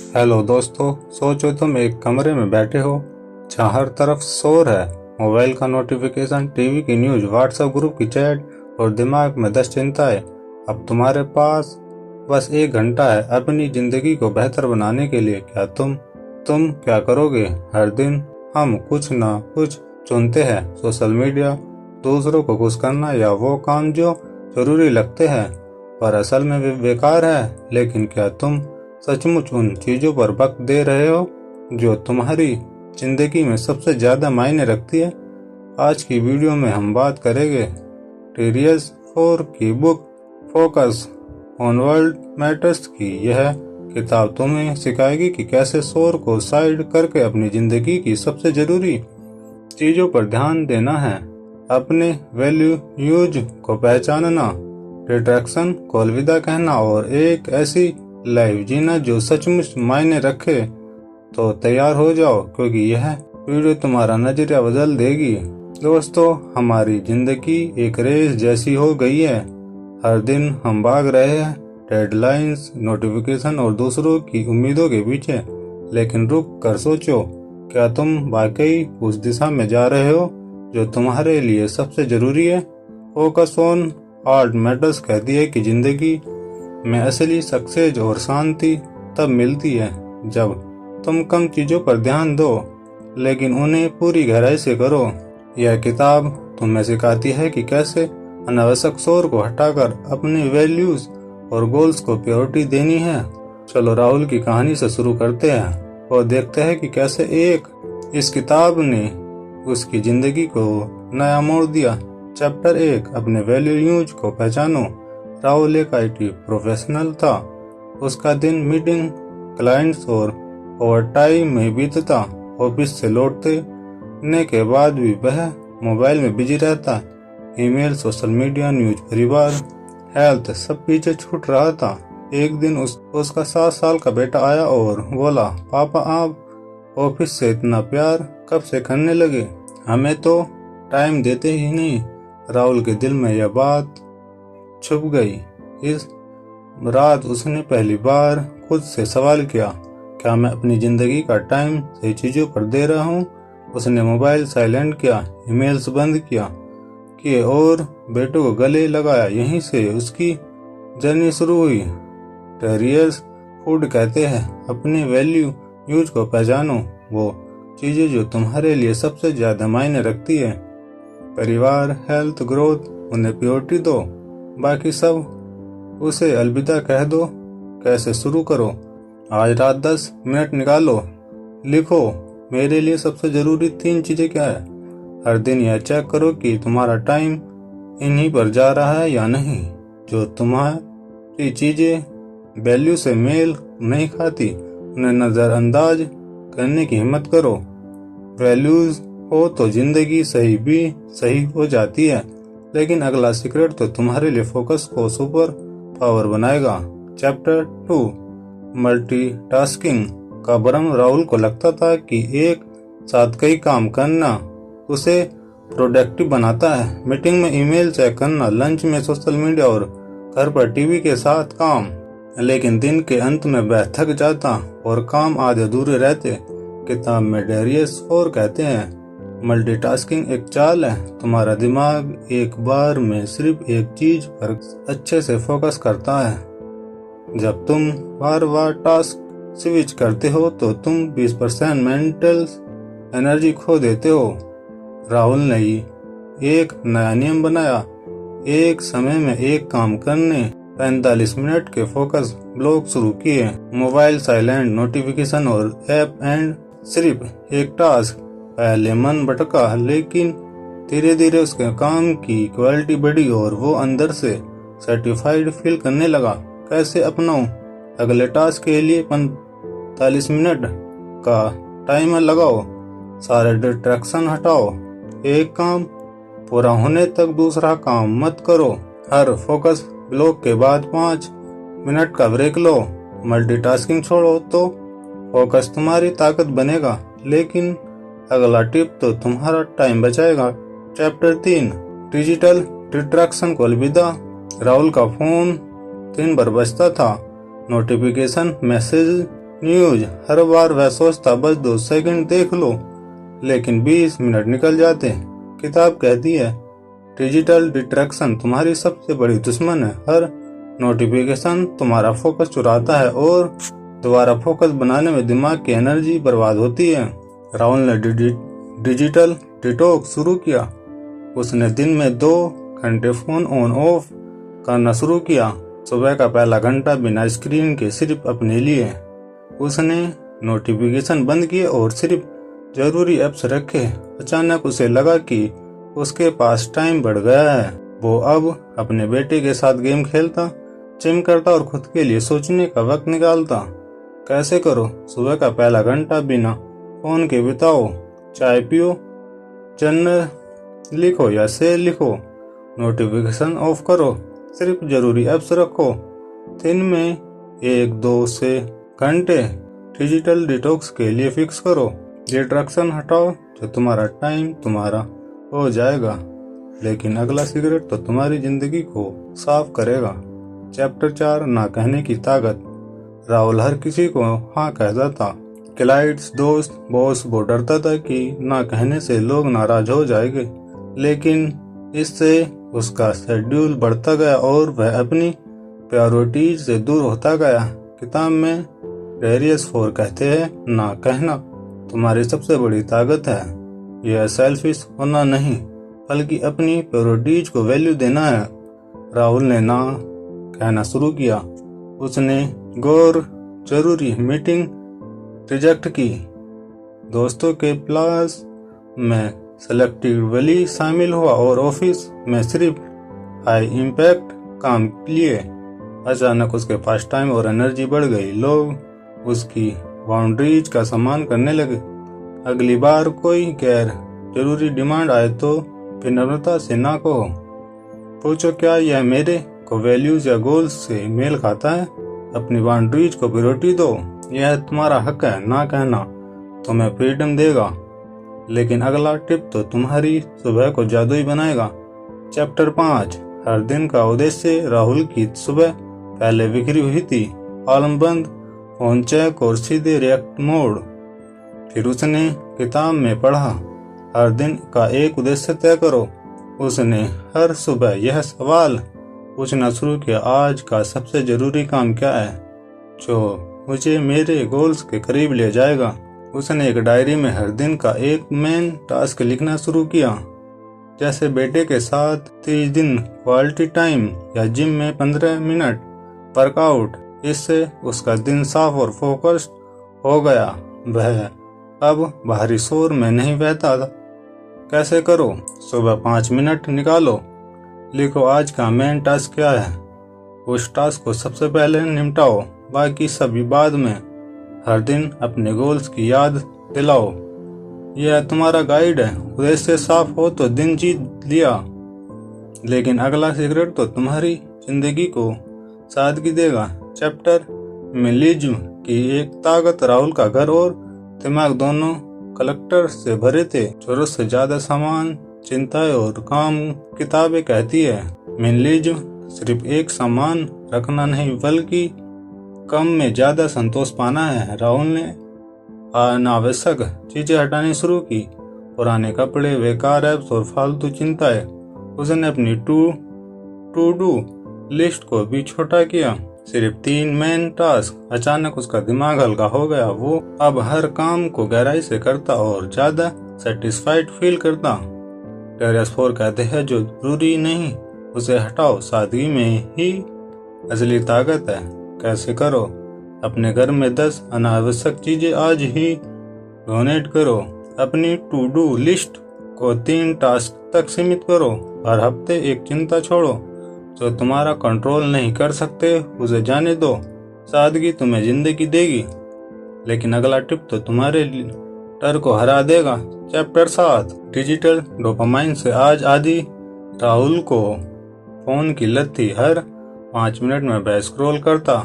Hello दोस्तों, सोचो तुम एक कमरे में बैठे हो जहाँ हर तरफ शोर है। मोबाइल का नोटिफिकेशन, टीवी की न्यूज, व्हाट्सएप ग्रुप की चैट और दिमाग में 10 चिंताएं। अब तुम्हारे पास बस 1 घंटा है अपनी जिंदगी को बेहतर बनाने के लिए। क्या तुम क्या करोगे? हर दिन हम कुछ ना कुछ चुनते हैं, सोशल मीडिया, दूसरों को खुश करना या वो काम जो जरूरी लगते हैं पर असल में वे बेकार है। लेकिन क्या तुम सचमुच उन चीजों पर वक्त दे रहे हो जो तुम्हारी जिंदगी में सबसे ज्यादा मायने रखती है? आज की वीडियो में हम बात करेंगे टेरियस फोर की book focus on world matters की। यह किताब तुम्हें सिखाएगी कि कैसे शोर को साइड करके अपनी जिंदगी की सबसे जरूरी चीजों पर ध्यान देना है, अपने वैल्यूज को पहचानना, डिस्ट्रैक्शन को अलविदा कहना और एक ऐसी लाइफ जीना जो सचमुच मायने रखे। तो तैयार हो जाओ, क्योंकि यह वीडियो तुम्हारा नजरिया बदल देगी। दोस्तों, हमारी जिंदगी एक रेस जैसी हो गई है। हर दिन हम भाग रहे हैं डेडलाइंस, नोटिफिकेशन और दूसरों की उम्मीदों के पीछे। लेकिन रुक कर सोचो, क्या तुम वाकई उस दिशा में जा रहे हो जो तुम्हारे लिए सबसे जरूरी है? फोकस ऑन वर्ल्ड मैटर्स कहती है कि जिंदगी में असली सक्सेस और शांति तब मिलती है जब तुम कम चीजों पर ध्यान दो लेकिन उन्हें पूरी गहराई से करो। यह किताब तुम्हें सिखाती है कि कैसे अनावश्यक शोर को हटाकर अपने वैल्यूज और गोल्स को प्रायोरिटी देनी है। चलो राहुल की कहानी से शुरू करते हैं और देखते हैं कि कैसे इस किताब ने उसकी जिंदगी को नया मोड़ दिया। चैप्टर 1, अपने वैल्यूज को पहचानो। राहुल एक IT प्रोफेशनल था। उसका दिन मीटिंग, क्लाइंट्स और ओवरटाइम में बीतता। ऑफिस से लौटने के बाद भी वह मोबाइल में बिजी रहता। ईमेल, सोशल मीडिया, न्यूज, परिवार, हेल्थ सब पीछे छूट रहा था। एक दिन उसका 7 साल का बेटा आया और बोला, पापा आप ऑफिस से इतना प्यार कब से करने लगे? हमें तो टाइम देते ही नहीं। राहुल के दिल में यह बात छुप गई। इस रात उसने पहली बार खुद से सवाल किया, क्या मैं अपनी जिंदगी का टाइम सही चीजों पर दे रहा हूँ? उसने मोबाइल साइलेंट किया, ईमेल्स बंद किए और बेटों को गले लगाया। यहीं से उसकी जर्नी शुरू हुई। टेरियस फूड कहते हैं, अपने वैल्यूज को पहचानो, वो चीजें जो तुम्हारे लिए सबसे ज्यादा मायने रखती है। परिवार, हेल्थ, ग्रोथ, उन्हें प्रायोरिटी दो, बाकी सब उसे अलविदा कह दो। कैसे शुरू करो? आज रात 10 मिनट निकालो, लिखो मेरे लिए सबसे जरूरी 3 चीजें क्या है। हर दिन यह चेक करो कि तुम्हारा टाइम इन्हीं पर जा रहा है या नहीं। जो तुम्हारी चीजें वैल्यू से मेल नहीं खाती उन्हें नजरअंदाज करने की हिम्मत करो। वैल्यूज हो तो जिंदगी सही हो जाती है। लेकिन अगला सीक्रेट तो तुम्हारे लिए फोकस को सुपर पावर बनाएगा। चैप्टर 2, मल्टीटास्किंग का भ्रम। राहुल को लगता था कि एक साथ कई काम करना उसे प्रोडक्टिव बनाता है। मीटिंग में ईमेल चेक करना, लंच में सोशल मीडिया और घर पर टीवी के साथ काम। लेकिन दिन के अंत में वह थक जाता और काम आधे अधूरे रहते। किताब में टेरियस फोर कहते हैं, मल्टीटास्किंग एक चाल है। तुम्हारा दिमाग एक बार में सिर्फ एक चीज पर अच्छे से फोकस करता है। जब तुम बार बार टास्क स्विच करते हो तो तुम 20% मेंटल एनर्जी खो देते हो। राहुल ने एक नया नियम बनाया, एक समय में एक काम करने 45 मिनट के फोकस ब्लॉक शुरू किए। मोबाइल साइलेंट, नोटिफिकेशन और ऐप एंड सिर्फ एक टास्क। पहले मन भटका, लेकिन धीरे धीरे उसके काम की क्वालिटी बढ़ी और वो अंदर से सेटिस्फाइड फील करने लगा। कैसे अपनाऊं? अगले टास्क के लिए 45 मिनट का टाइमर लगाओ, सारे डिस्ट्रैक्शन हटाओ, एक काम पूरा होने तक दूसरा काम मत करो। हर फोकस ब्लॉक के बाद 5 मिनट का ब्रेक लो। मल्टीटास्किंग छोड़ो तो फोकस तुम्हारी ताकत बनेगा। लेकिन अगला टिप तो तुम्हारा टाइम बचाएगा। चैप्टर 3, डिजिटल डिस्ट्रैक्शन को अलविदा। राहुल का फोन दिन भर बजता था, नोटिफिकेशन, मैसेज न्यूज। हर बार वह सोचता बस 2 सेकंड देख लो, लेकिन 20 मिनट निकल जाते। किताब कहती है डिजिटल डिस्ट्रैक्शन तुम्हारी सबसे बड़ी दुश्मन है। हर नोटिफिकेशन तुम्हारा फोकस चुराता है और दोबारा फोकस बनाने में दिमाग की एनर्जी बर्बाद होती है। राहुल ने डिजिटल डिटॉक्स शुरू किया। उसने दिन में 2 घंटे फोन ऑन ऑफ करना शुरू किया। सुबह का पहला घंटा बिना स्क्रीन के सिर्फ अपने लिए। उसने नोटिफिकेशन बंद किए और सिर्फ जरूरी ऐप्स रखे। अचानक उसे लगा कि उसके पास टाइम बढ़ गया है। वो अब अपने बेटे के साथ गेम खेलता, जिम करता और खुद के लिए सोचने का वक्त निकालता। कैसे करो? सुबह का पहला घंटा बिना फोन के बिताओ। चाय पियो, जर्नल लिखो या शेर लिखो। नोटिफिकेशन ऑफ करो, सिर्फ जरूरी ऐप्स रखो। दिन में 1-2 से घंटे डिजिटल डिटॉक्स के लिए फिक्स करो। डिस्ट्रैक्शन हटाओ तो तुम्हारा टाइम तुम्हारा हो जाएगा, लेकिन अगला सिगरेट तो तुम्हारी जिंदगी को साफ करेगा। चैप्टर 4 ना कहने की ताकत। राहुल हर किसी को हाँ कहता था। क्लाइंट्स, दोस्त, बॉस। वो डरता था कि ना कहने से लोग नाराज हो जाएंगे, लेकिन इससे उसका शेड्यूल बढ़ता गया और वह अपनी प्रायोरिटीज से दूर होता गया। किताब में डेरियस फोर कहते हैं ना कहना तुम्हारी सबसे बड़ी ताकत है। यह सेल्फिश होना नहीं, बल्कि अपनी प्रायोरिटीज को वैल्यू देना है। राहुल ने ना कहना शुरू किया। उसने गैर जरूरी मीटिंग रिजेक्ट की, दोस्तों के प्लास में सेलेक्टिवली शामिल हुआ और ऑफिस में सिर्फ हाई इम्पैक्ट काम लिए। अचानक उसके पास टाइम और एनर्जी बढ़ गई। लोग उसकी बाउंड्रीज का सम्मान करने लगे। अगली बार कोई गैर जरूरी डिमांड आए तो विनम्रता से ना कहो। पूछो क्या यह मेरे को वैल्यूज या गोल्स से मेल खाता है। अपनी बाउंड्रीज को प्रायोरिटी दो। यह तुम्हारा हक है। ना कहना तुम्हें फ्रीडम देगा, लेकिन अगला टिप तो तुम्हारी सुबह को जादुई बनाएगा। चैप्टर 5 हर दिन का उद्देश्य। राहुल की सुबह पहले बिखरी हुई थी। अलार्म बंद, फोन चेक और सीधे रिएक्ट मोड। फिर उसने किताब में पढ़ा हर दिन का एक उद्देश्य तय करो। उसने हर सुबह यह सवाल पूछना शुरू किया, आज का सबसे जरूरी काम क्या है जो मुझे मेरे गोल्स के करीब ले जाएगा। उसने एक डायरी में हर दिन का एक मेन टास्क लिखना शुरू किया, जैसे बेटे के साथ 30 दिन क्वालिटी टाइम या जिम में 15 मिनट वर्कआउट। इससे उसका दिन साफ और फोकस्ड हो गया। वह अब बाहरी शोर में नहीं बहता था। कैसे करो? सुबह 5 मिनट निकालो, लिखो आज का मेन टास्क क्या है। उस टास्क को सबसे पहले निपटाओ, बाकी सभी बाद में। हर दिन अपने गोल्स की याद दिलाओ। यह तुम्हारा गाइड है। उद्देश्य साफ हो तो दिन जीत लिया, लेकिन अगला सिगरेट तो तुम्हारी जिंदगी को सादगी देगा। चैप्टर मिनिमलिज्म की एक ताकत। राहुल का घर और दिमाग दोनों कलेक्टर से भरे थे। जरूरत से ज्यादा सामान, चिंताएं और काम। किताबें कहती है मिनिमलिज्म सिर्फ एक सामान रखना नहीं, बल्कि कम में ज्यादा संतोष पाना है। राहुल ने अनावश्यक चीजें हटानी शुरू की, पुराने कपड़े, बेकार ऐप्स और फालतू चिंताएं। उसने अपनी टू डू लिस्ट को भी छोटा किया, सिर्फ 3 मेन टास्क। अचानक उसका दिमाग हल्का हो गया। वो अब हर काम को गहराई से करता और ज्यादा सेटिस्फाइड फील करता। डेरियस फोर कहते हैं जो जरूरी नहीं उसे हटाओ, सादगी में ही असली ताकत है। कैसे करो? अपने घर में 10 अनावश्यक चीजें आज ही डोनेट करो। अपनी टू डू लिस्ट को 3 टास्क तक सीमित करो। हर हफ्ते एक चिंता छोड़ो जो तुम्हारा कंट्रोल नहीं कर सकते, उसे जाने दो। सादगी तुम्हें जिंदगी देगी, लेकिन अगला टिप तो तुम्हारे डर को हरा देगा। चैप्टर 7 डिजिटल डोपामाइन से आज आदि। राहुल को फोन की लत थी। हर 5 मिनट में वह स्क्रॉल करता,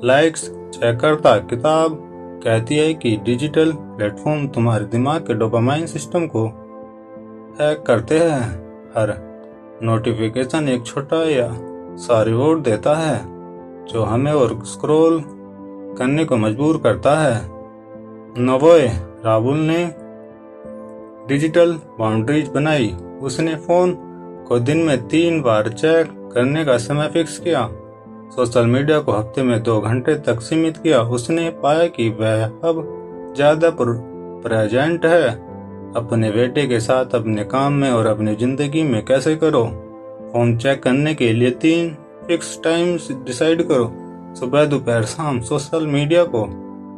लाइक्स चेक करता। किताब कहती है कि डिजिटल प्लेटफॉर्म तुम्हारे दिमाग के डोपामाइन सिस्टम को हैक करते हैं। हर नोटिफिकेशन एक छोटा या सा रिवॉर्ड देता है, जो हमें और स्क्रॉल करने को मजबूर करता है। नवोए राहुल ने डिजिटल बाउंड्रीज बनाई। उसने फोन को दिन में 3 बार चेक करने का समय फिक्स किया। सोशल मीडिया को हफ्ते में 2 घंटे तक सीमित किया। उसने पाया कि वह अब ज्यादा प्रेजेंट है। अपने बेटे के साथ अपने काम में और अपनी जिंदगी में कैसे करो। फोन चेक करने के लिए 3 फिक्स टाइम्स डिसाइड करो। सुबह, दोपहर, शाम। सोशल मीडिया को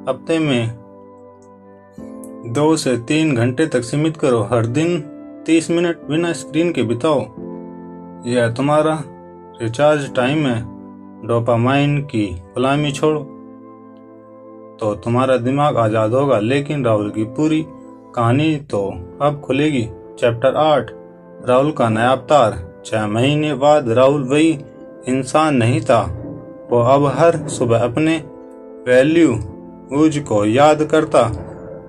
हफ्ते में 2 से 3 घंटे तक सीमित करो। हर दिन 30 मिनट बिना स्क्रीन के बिताओ। यह तुम्हारा रिचार्ज टाइम है। डोपामाइन की गुलामी छोड़ो तो तुम्हारा दिमाग आजाद होगा। लेकिन राहुल की पूरी कहानी तो अब खुलेगी। चैप्टर 8, राहुल का नया अवतार। 6 महीने बाद राहुल वही इंसान नहीं था। वो अब हर सुबह अपने वैल्यूज को याद करता।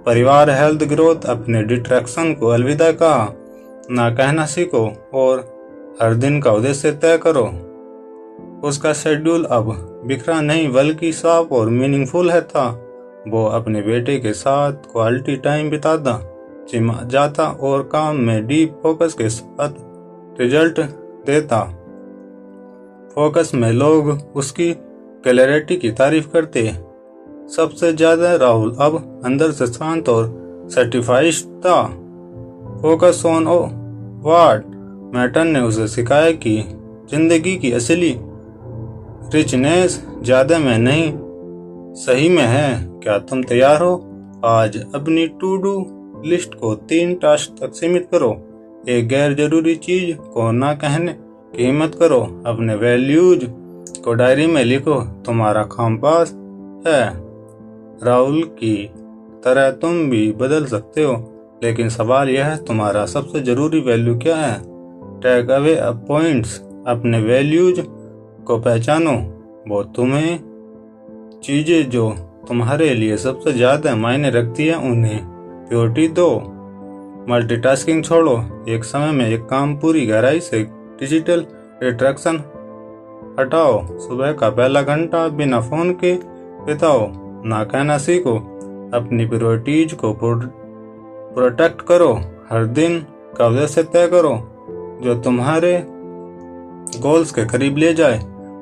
परिवार, हेल्थ, ग्रोथ, अपने डिस्ट्रैक्शन को अलविदा कहा। ना कहना सीखो और हर दिन का उद्देश्य तय करो। उसका शेड्यूल अब बिखरा नहीं बल्कि साफ और मीनिंगफुल है था। वो अपने बेटे के साथ क्वालिटी टाइम बिताता, जिम जाता और काम में डीप फोकस के साथ रिजल्ट देता। फोकस में लोग उसकी क्लैरिटी की तारीफ करते। सबसे ज्यादा राहुल अब अंदर से शांत और सेटिस्फाइड था। फोकस ऑन व्हाट मैटर ने उसे सिखाया कि जिंदगी की असली रिचनेस ज्यादा में नहीं, सही में है। क्या तुम तैयार हो? आज अपनी टू डू लिस्ट को 3 टास्क तक सीमित करो। एक गैर जरूरी चीज को ना कहने की हिम्मत करो। अपने वैल्यूज को डायरी में लिखो। तुम्हारा कंपास है। राहुल की तरह तुम भी बदल सकते हो, लेकिन सवाल यह है, तुम्हारा सबसे जरूरी वैल्यू क्या है? Take away points. अपने वैल्यूज को पहचानो। वो तुम्हें चीजें जो तुम्हारे लिए सबसे ज्यादा मायने रखती है उन्हें प्रायोरिटी दो। मल्टीटास्किंग छोड़ो। एक समय में एक काम पूरी गहराई से डिजिटल डिस्ट्रैक्शन हटाओ। सुबह का पहला घंटा बिना फोन के बिताओ। ना कहना सीखो। अपनी प्रायोरिटीज को प्रोटेक्ट करो। हर दिन का उद्देश्य तय करो जो तुम्हारे गोल्स के करीब ले जाए।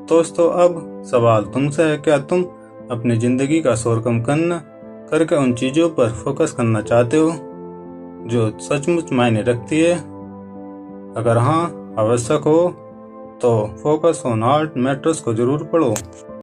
दोस्तों, अब सवाल तुमसे है, क्या तुम अपनी जिंदगी का शोर कम करके उन चीजों पर फोकस करना चाहते हो जो सचमुच मायने रखती है? अगर हाँ आवश्यक हो तो फोकस ऑन व्हाट मैटर्स को जरूर पढ़ो।